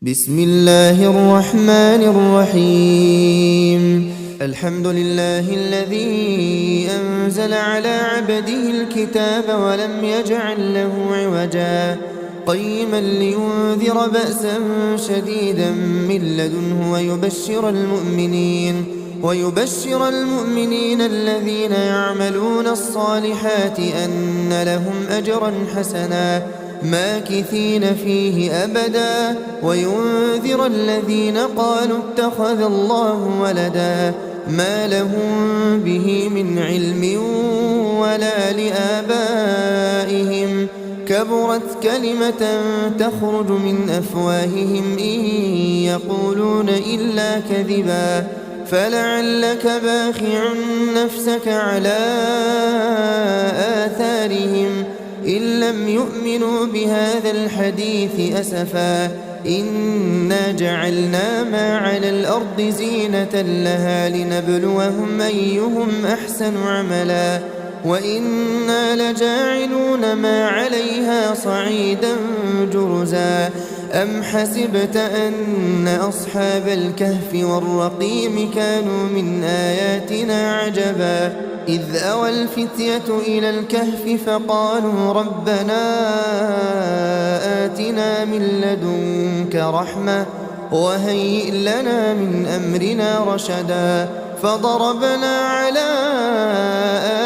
بسم الله الرحمن الرحيم. الحمد لله الذي أنزل على عبده الكتاب ولم يجعل له عوجا قيما لينذر بأسا شديدا من لدنه ويبشر المؤمنين الذين يعملون الصالحات أن لهم أجرا حسنا ماكثين فيه أبدا وينذر الذين قالوا اتخذ الله ولدا ما لهم به من علم ولا لآبائهم كبرت كلمة تخرج من أفواههم إن يقولون إلا كذبا فلعلك باخع نفسك على آثارهم إن لم يؤمنوا بهذا الحديث أسفا إنا جعلنا ما على الأرض زينة لها لنبلوهم أيهم أحسن عملا وإنا لجاعلون ما عليها صعيدا جرزا أم حسبت أن أصحاب الكهف والرقيم كانوا من آياتنا عجبا إذ أوى الفتية إلى الكهف فقالوا ربنا آتنا من لدنك رحمة وهيئ لنا من أمرنا رشدا فضربنا على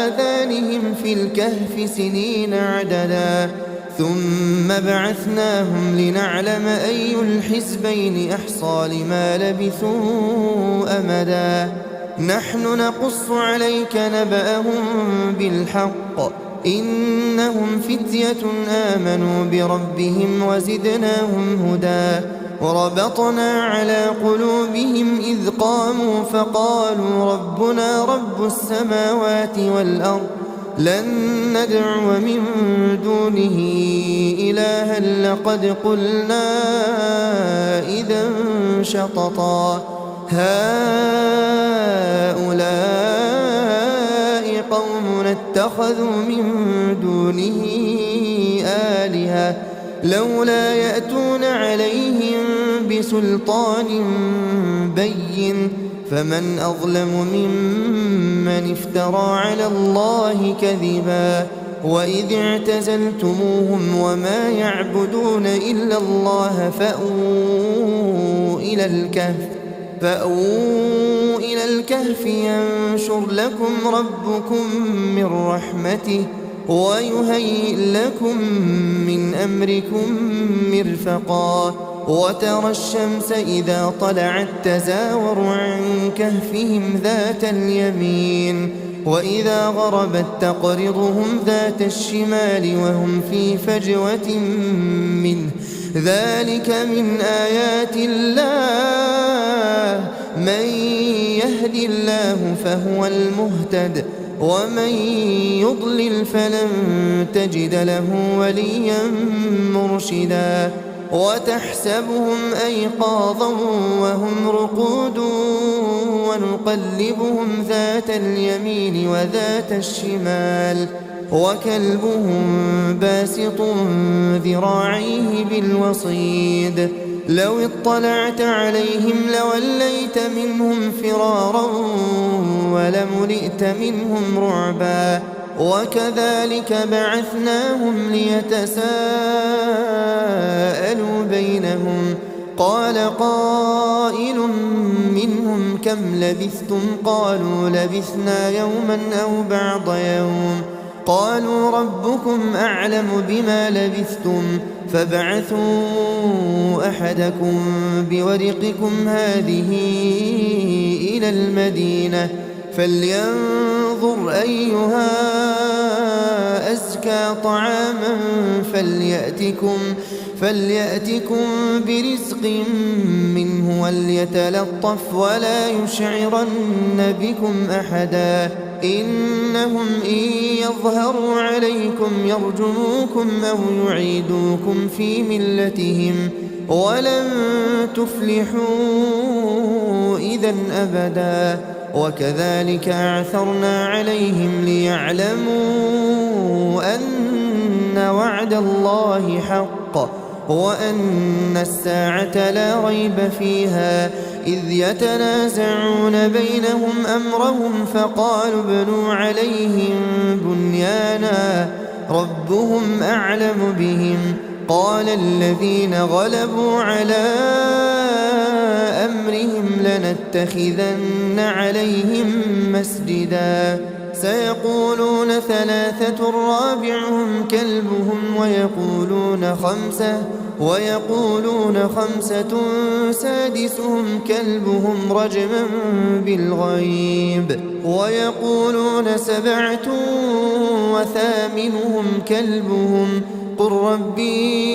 آذانهم في الكهف سنين عددا ثم بعثناهم لنعلم أي الحزبين أحصى لما لبثوا أمدا نحن نقص عليك نبأهم بالحق إنهم فتية آمنوا بربهم وزدناهم هدى وربطنا على قلوبهم إذ قاموا فقالوا ربنا رب السماوات والأرض لن ندعو من دونه إلها لقد قلنا إذا شططا هؤلاء قومنا اتخذوا من دونه آلهة لولا يأتون عليهم بسلطان بين فمن أظلم ممن افترى على الله كذبا وإذ اعتزلتموهم وما يعبدون إلا الله فأووا إلى الكهف ينشر لكم ربكم من رحمته ويهيئ لكم من أمركم مرفقا وترى الشمس إذا طلعت تزاور عن كهفهم ذات اليمين وإذا غربت تقرضهم ذات الشمال وهم في فجوة منه ذلك من آيات الله من يهد الله فهو المهتد ومن يضلل فلن تجد له وليا مرشدا وتحسبهم أيقاظا وهم رقود ونقلبهم ذات اليمين وذات الشمال وكلبهم باسط ذراعيه بالوصيد لو اطلعت عليهم لوليت منهم فرارا ولملئت منهم رعبا وكذلك بعثناهم ليتساءلوا بينهم قال قائل منهم كم لبثتم قالوا لبثنا يوما أو بعض يوم قالوا ربكم أعلم بما لبثتم فابعثوا أحدكم بورقكم هذه إلى المدينة فلينظر أيها أزكى طعاما فليأتكم برزق منه وليتلطف ولا يشعرن بكم أحدا إنهم إن يظهروا عليكم يرجموكم أو يعيدوكم في ملتهم ولن تفلحوا إذا أبدا وكذلك أعثرنا عليهم ليعلموا أن وعد الله حق وأن الساعة لا ريب فيها إذ يتنازعون بينهم أمرهم فقالوا ابنوا عليهم بنيانا ربهم أعلم بهم قال الذين غلبوا على أمرهم لنتخذن عليهم مسجدا سيقولون ثلاثة رابعهم كلبهم ويقولون خمسة سادسهم كلبهم رجما بالغيب ويقولون سبعة وثامنهم كلبهم قل ربي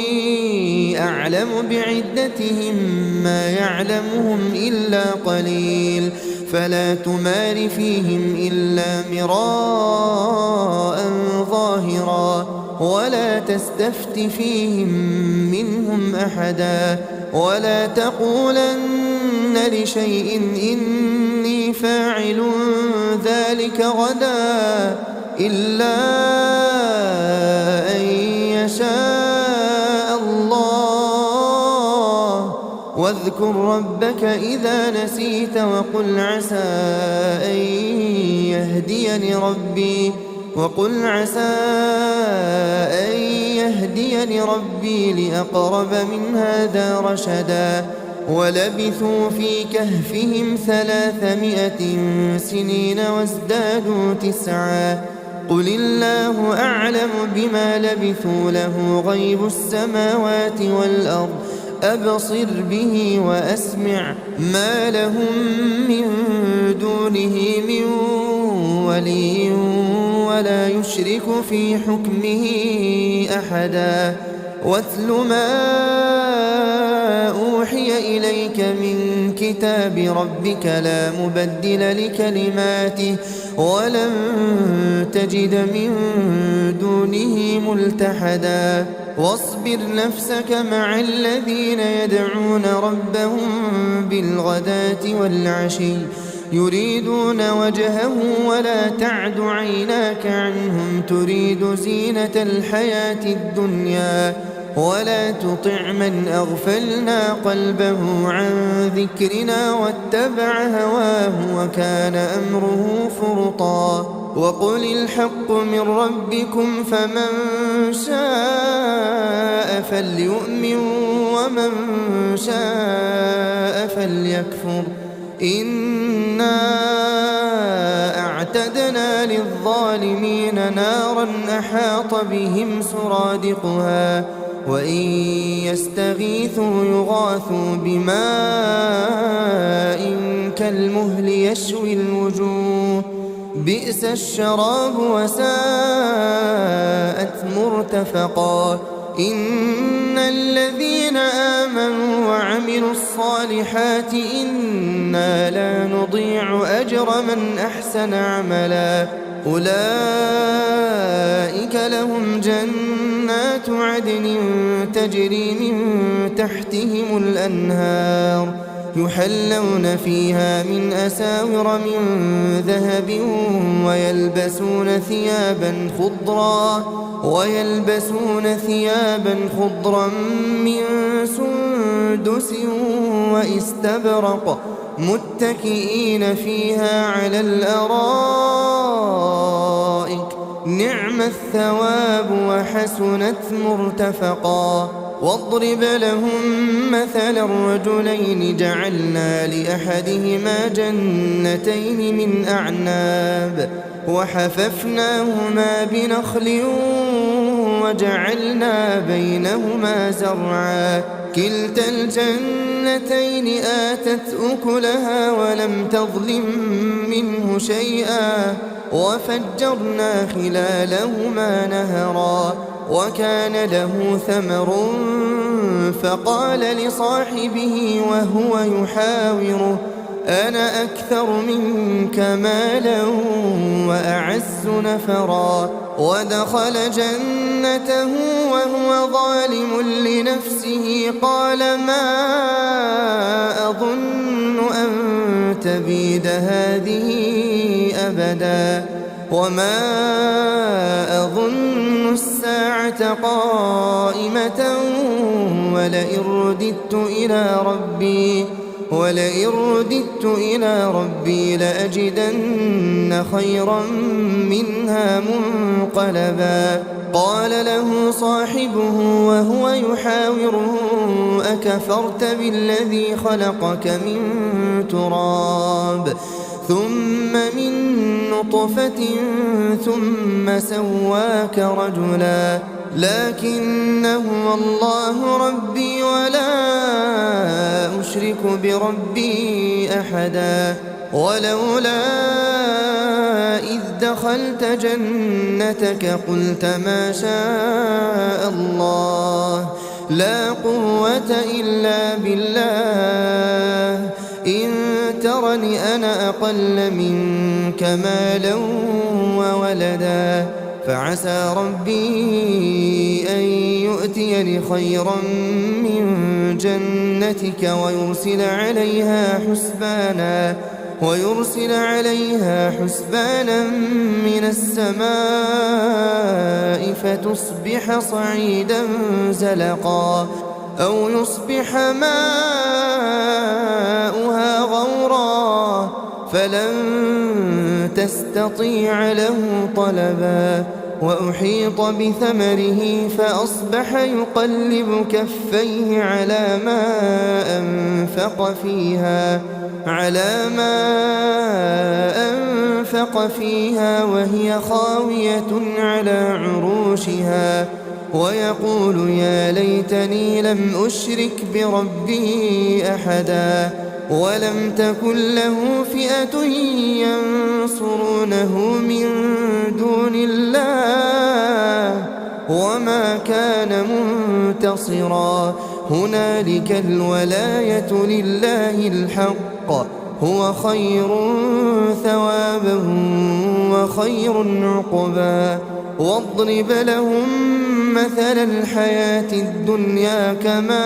أعلم بعدتهم ما يعلمهم إلا قليل فلا تمار فيهم إلا مراء ظاهرا ولا تستفت فيهم منهم أحدا ولا تقولن لشيء إني فاعل ذلك غدا إلا أن يشاء الله واذكر ربك إذا نسيت وقل عسى أن يهديني ربي لأقرب من هذا رشدا ولبثوا في كهفهم 300 سنين وازدادوا 9 قل الله أعلم بما لبثوا له غيب السماوات والأرض أبصر به وأسمع ما لهم من دونه من ولي ولا يشرك في حكمه أحدا واتل ما أوحي إليك من كتاب ربك لا مبدل لكلماته ولن تجد من دونه ملتحدا واصبر نفسك مع الذين يدعون ربهم بالغداة والعشي يريدون وجهه ولا تعد عيناك عنهم تريد زينة الحياة الدنيا ولا تطع من أغفلنا قلبه عن ذكرنا واتبع هواه وكان أمره فرطا وقل الحق من ربكم فمن شاء فليؤمن ومن شاء فليكفر إنا أعتدنا للظالمين نارا أحاط بهم سرادقها وإن يستغيثوا يغاثوا بماء كالمهل يشوي الوجوه بئس الشراب وساءت مرتفقا إن الذين آمنوا وعملوا الصالحات إنا لا نضيع أجر من أحسن عملا أولئك لهم جنات عدن تجري من تحتهم الأنهار يحلون فيها من أساور من ذهب ويلبسون ثيابا خضرا من سندس واستبرق متكئين فيها على الأرائك نعم الثواب وحسنت مرتفقا واضرب لهم مثل الرجلين جعلنا لأحدهما جنتين من أعناب وحففناهما بنخل وجعلنا بينهما زرعا كلتا الجنتين آتت أكلها ولم تظلم منه شيئا وفجرنا خلالهما نهرا وكان له ثمر فقال لصاحبه وهو يحاوره أنا أكثر منك مالا وأعز نفرا ودخل جنته وهو ظالم لنفسه قال ما أظن أن تبيد هذه أبدا وما أظن الساعة قائمة ولئن رددت إلى ربي لأجدن خيرا منها منقلبا. قال له صاحبه وهو يحاوره أكفرت بالذي خلقك من تراب ثم من نطفة ثم سواك رجلا لكن هو الله ربي ولا أشرك بربي أحدا. ولولا إذ دخلت جنتك قلت ما شاء الله لا قوة إلا بالله إن ترني أنا أقل منك مالا وولدا فعسى ربي أن يؤتيني خيرا من جنتك ويرسل عليها حسبانا من السماء فتصبح صعيدا زلقا أو يصبح ماؤها غورا فلن تستطيع له طلبا. وأحيط بثمره فأصبح يقلب كفيه على ما أنفق فيها وهي خاوية على عروشها ويقول يا ليتني لم أشرك بربي أحدا. ولم تكن له فئة ينصرونه من دون الله وما كان منتصرا. هنالك الولاية لله الحق هو خير ثوابا وخير عقبا. واضرب لهم مثل الحياة الدنيا كماء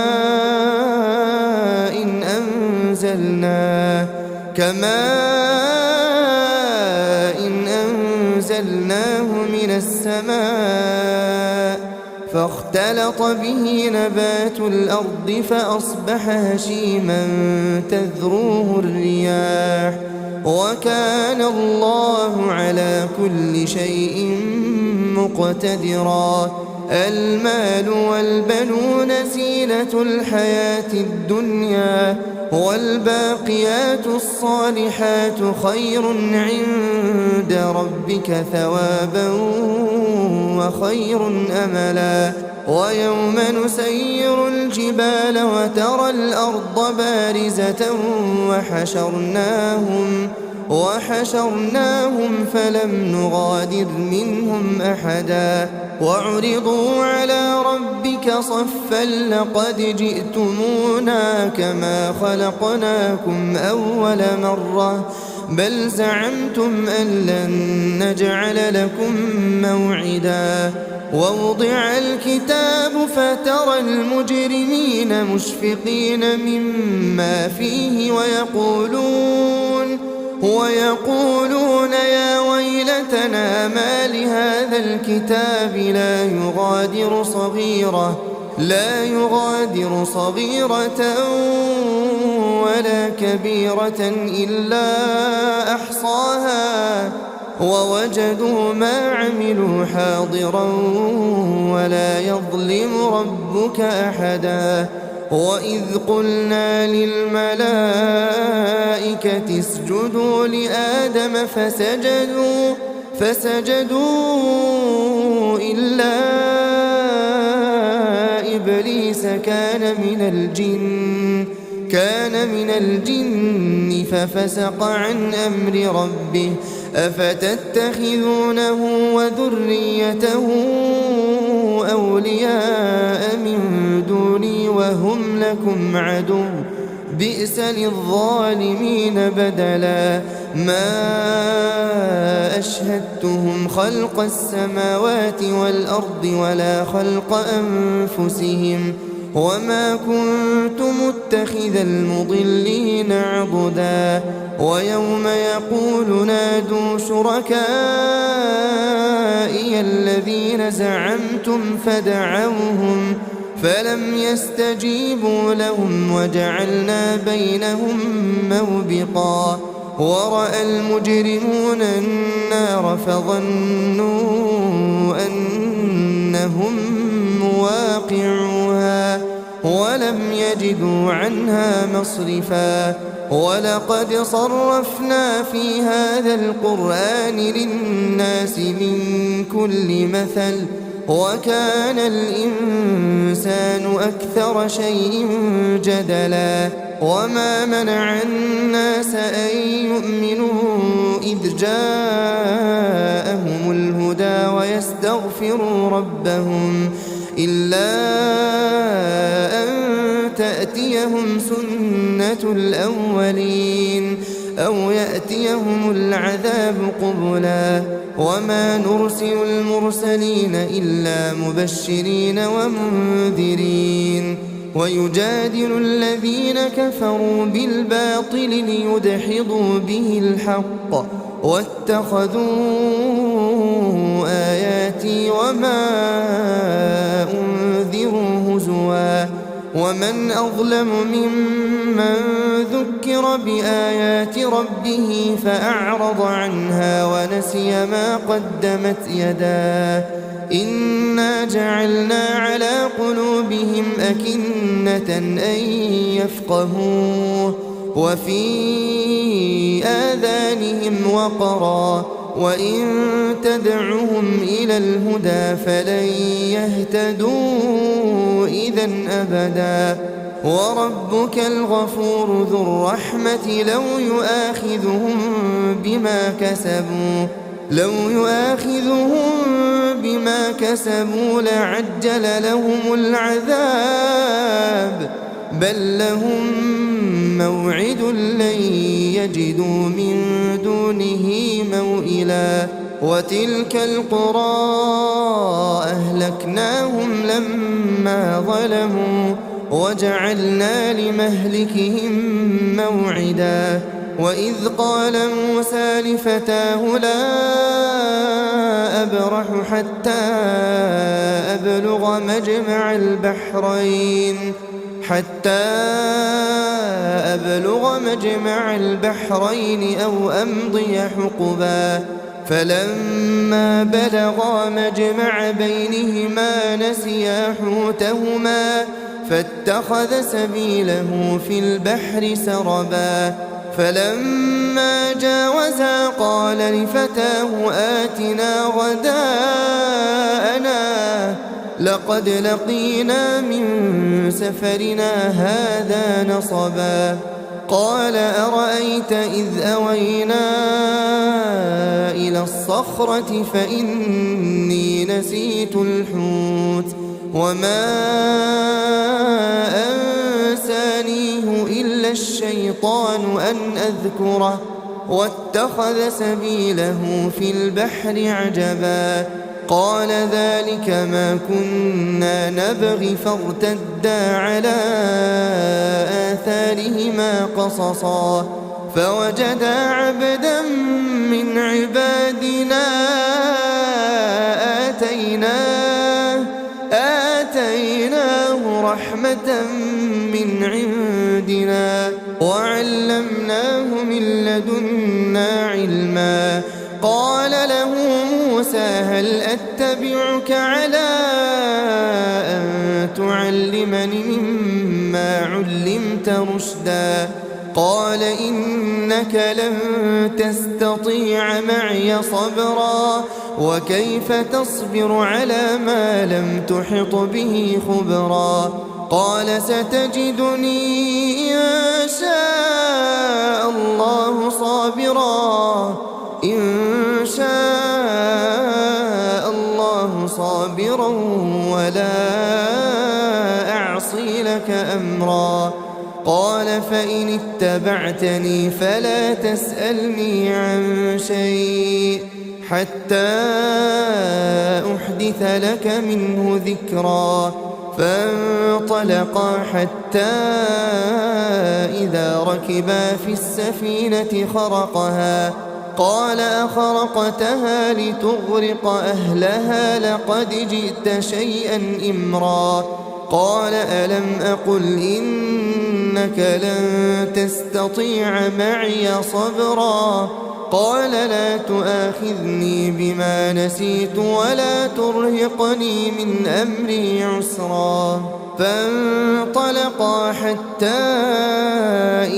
إن أنزلناه من السماء فاختلط به نبات الأرض فأصبح هشيما تذروه الرياح وكان الله على كل شيء مقتدرا. المال والبنون زينة الحياة الدنيا والباقيات الصالحات خير عند ربك ثوابا وخير أملا. ويوم نسير الجبال وترى الأرض بارزة وحشرناهم فلم نغادر منهم أحدا. وعرضوا على ربك صفا لقد جئتمونا كما خلقناكم أول مرة بل زعمتم أن لن نجعل لكم موعدا. ووضع الكتاب فترى المجرمين مشفقين مما فيه ويقولون يا ويلتنا ما لهذا الكتاب لا يغادر صغيرة ولا كبيرة إلا أحصاها ووجدوا ما عملوا حاضرا ولا يظلم ربك أحدا. وإذ قلنا للملائكة اسجدوا لآدم فسجدوا إلا إبليس كان من الجن ففسق عن أمر ربه أفتتخذونه وذريته أولياء من دوني وهم لكم عدو بئس للظالمين بدلا. ما أشهدتهم خلق السماوات والأرض ولا خلق أنفسهم وما كنت متخذ المضلين عضدا. ويوم يقول نادوا شركائي الذين زعمتم فلم يستجيبوا لهم وجعلنا بينهم موبقا ورأى المجرمون النار فظنوا أنهم مواقعوها ولم يجدوا عنها مصرفا ولقد صرفنا في هذا القرآن للناس من كل مثل وكان الإنسان أكثر شيء جدلا وما منع الناس أن يؤمنوا إذ جاءهم الهدى ويستغفروا ربهم إلا أن تأتيهم سنة الأولين أو يأتيهم العذاب قبلا وما نرسل المرسلين إلا مبشرين ومنذرين ويجادل الذين كفروا بالباطل ليدحضوا به الحق واتخذوا آياتي وما أنذروا هزوا ومن أظلم ممن ذكر بآيات ربه فأعرض عنها ونسي ما قدمت يداه إنا جعلنا على قلوبهم أكنة أن يفقهوه وفي آذانهم وقرا وإن تدعهم إلى الهدى فلن يهتدوا إذا أبدا وربك الغفور ذو الرحمة لو يؤاخذهم بما كسبوا لعجل لهم العذاب بل لهم موعد لن يجدوا من دونه موئلا وتلك القرى أهلكناهم لما ظلموا وجعلنا لمهلكهم موعدا وإذ قال موسى لفتاه لا أبرح حتى أبلغ مجمع البحرين أو أمضي حقبا فلما بلغا مجمع بينهما نسيا حوتهما فاتخذ سبيله في البحر سربا فلما جاوزا قال لفتاه آتنا غداءنا لقد لقينا من سفرنا هذا نصبا قال أرأيت إذ أوينا إلى الصخرة فإني نسيت الحوت وما أنسانيه إلا الشيطان أن أذكره واتخذ سبيله في البحر عجبا قال ذلك ما كنا نبغي فارتدا على آثارهما قصصا فوجدا عبدا من عبادنا آتيناه رحمة من عندنا وعلمناه من لدنا علما قال له موسى هل أتبعك على أن تعلمني مما علمت رشدا قال إنك لن تستطيع معي صبرا وكيف تصبر على ما لم تحط به خبرا قال ستجدني إن شاء الله صابرا ولا أعصي لك أمرا قال فإن اتبعتني فلا تسألني عن شيء حتى أحدث لك منه ذكرا فانطلقا حتى إذا ركبا في السفينة خرقها قال أخرقتها لتغرق أهلها لقد جئت شيئا إمرا قال ألم أقل إنك لن تستطيع معي صبرا قال لا تؤاخذني بما نسيت ولا ترهقني من أمري عسرا فانطلقا حتى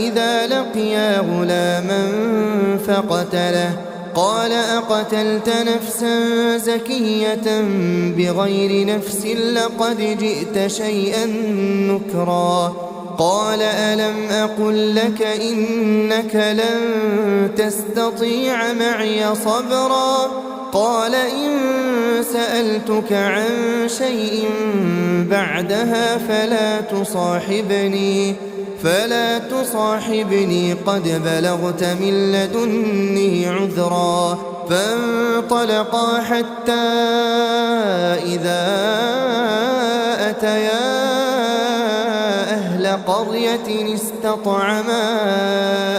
إذا لقيا غلاما فقتله قال أقتلت نفسا زكية بغير نفس لقد جئت شيئا نكرا قال ألم أقل لك إنك لن تستطيع معي صبرا قال إن سألتك عن شيء بعدها فلا تصاحبني قد بلغت من لدني عذرا فانطلقا حتى إذا أتيا أهل قرية استطعما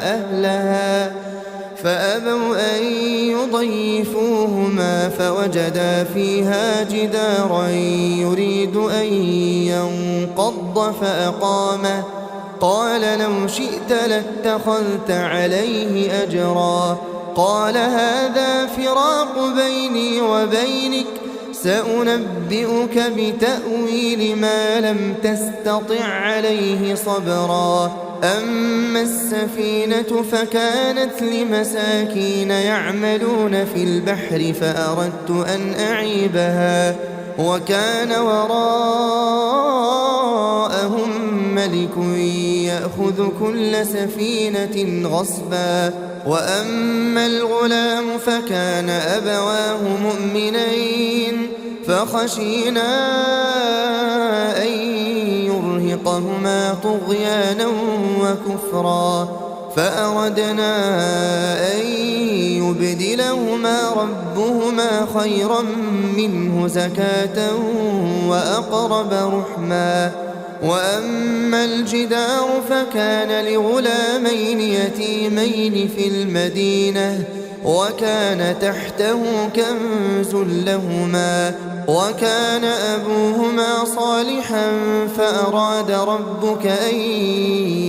أهلها فأبوا أن يضيفوهما فوجدا فيها جدارا يريد أن ينقض فأقامه قال لو شئت لاتخذت عليه أجرا قال هذا فراق بيني وبينك سأنبئك بتأويل ما لم تستطع عليه صبرا أما السفينة فكانت لمساكين يعملون في البحر فأردت أن أعيبها وكان وراءهم ملك يأخذ كل سفينة غصبا وأما الغلام فكان أبواه مؤمنين فخشينا أن يرهقهما طغيانا وكفرا فأردنا أن يبدلهما ربهما خيرا منه زكاة وأقرب رحما وأما الجدار فكان لغلامين يتيمين في المدينة وكان تحته كنز لهما وكان أبوهما صالحا فأراد ربك أن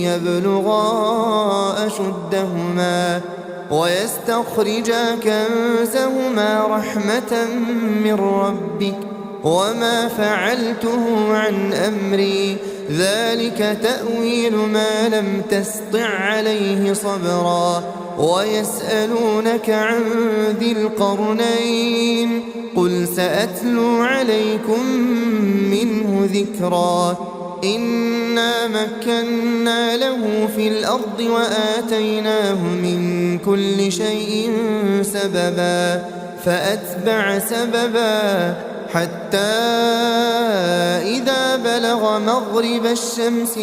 يبلغا أشدهما ويستخرجا كنزهما رحمة من ربك وما فعلته عن أمري ذلك تأويل ما لم تسطع عليه صبرا ويسألونك عن ذي القرنين قل سأتلو عليكم منه ذكرا إنا مكنا له في الأرض وآتيناه من كل شيء سببا فأتبع سببا حتى إذا بلغ مغرب الشمس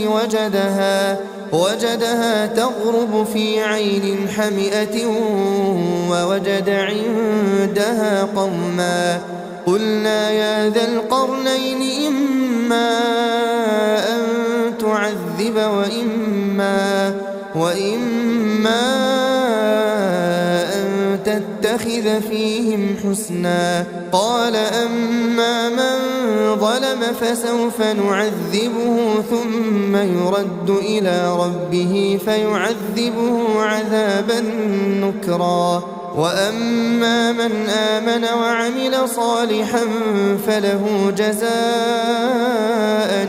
وجدها تغرب في عين حمئة ووجد عندها قوما قلنا يا ذا القرنين إما أن تعذب وإما أن تتخذ فيهم حسنا قال أما من ظلم فسوف نعذبه ثم يرد إلى ربه فيعذبه عذابا نكرا وأما من آمن وعمل صالحا فله جزاء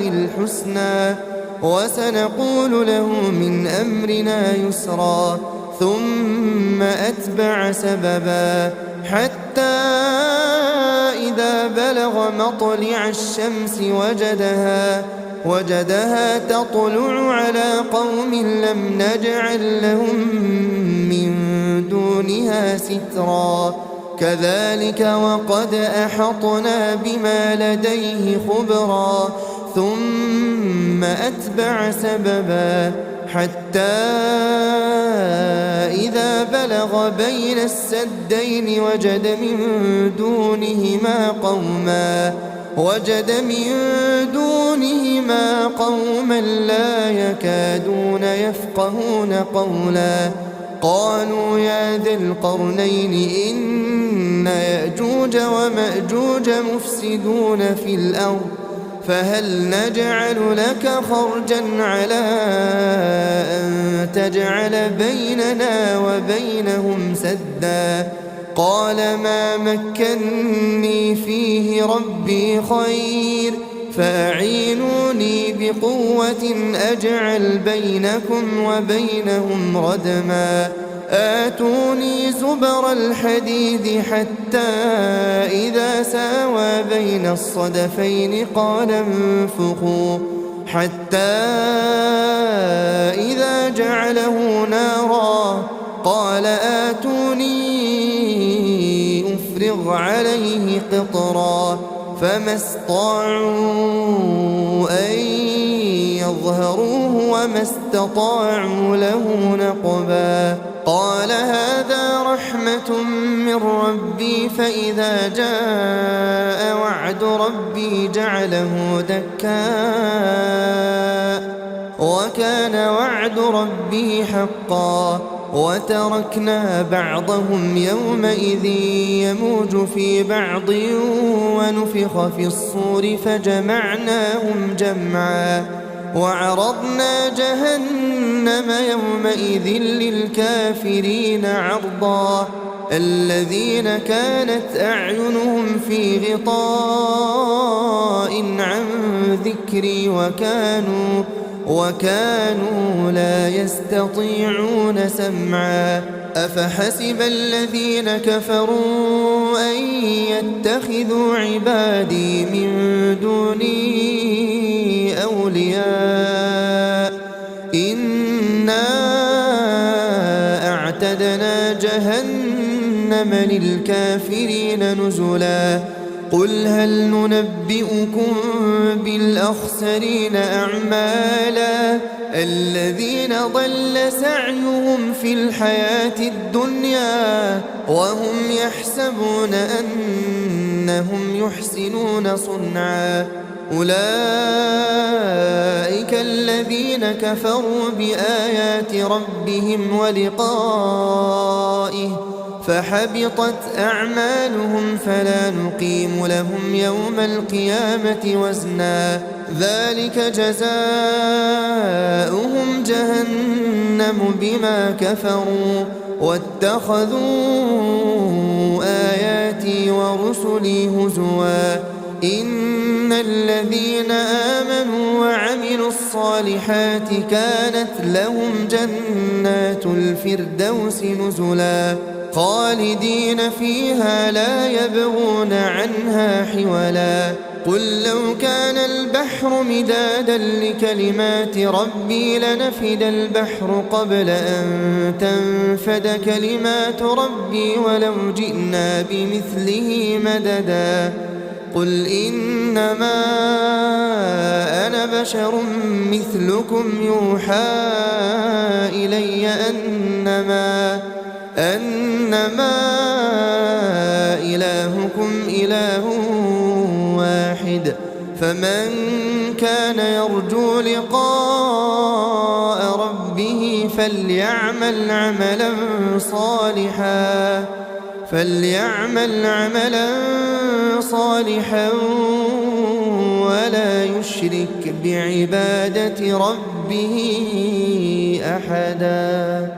الحسنى وسنقول له من أمرنا يسرا ثم أتبع سببا حتى إذا بلغ مطلع الشمس وجدها تطلع على قوم لم نجعل لهم من دونها سترا كذلك وقد أحطنا بما لديه خبرا ثم أتبع سببا حتى إذا بلغ بين السدين وجد من دونهما قوما لا يكادون يفقهون قولا قالوا يا ذا القرنين إن يأجوج ومأجوج مفسدون في الأرض فهل نجعل لك خرجا على أن تجعل بيننا وبينهم سدا؟ قال ما مكني فيه ربي خير فأعينوني بقوة أجعل بينكم وبينهم ردما آتوني زبر الحديد حتى إذا ساوى بين الصدفين قال انفخوا حتى إذا جعله نارا قال آتوني أفرغ عليه قطرا فما استطاعوا أن يظهروه وما استطاعوا له نقبا قال هذا رحمة من ربي فإذا جاء وعد ربي جعله دكاء وكان وعد ربي حقا وتركنا بعضهم يومئذ يموج في بعض ونفخ في الصور فجمعناهم جمعا وعرضنا جهنم يومئذ للكافرين عرضا الذين كانت أعينهم في غطاء عن ذكري وكانوا لا يستطيعون سمعا أفحسب الذين كفروا أن يتخذوا عبادي من دوني أولياء إنا أعتدنا جهنم للكافرين نزلا قل هل ننبئكم بالأخسرين أعمالا الذين ضل سعيهم في الحياة الدنيا وهم يحسبون أنهم يحسنون صنعا أولئك الذين كفروا بآيات ربهم ولقائه فحبطت أعمالهم فلا نقيم لهم يوم القيامة وزنا ذلك جزاؤهم جهنم بما كفروا واتخذوا آياتي ورسلي هزوا إن الذين آمنوا وعملوا الصالحات كانت لهم جنات الفردوس نزلا خالدين فيها لا يبغون عنها حولا قل لو كان البحر مدادا لكلمات ربي لنفد البحر قبل أن تنفد كلمات ربي ولو جئنا بمثله مددا قل إنما أنا بشر مثلكم يوحى إلي أنما إلهكم إله واحد فمن كان يرجو لقاء ربه فليعمل عملا صالحا ولا يشرك بعبادة ربه أحدا.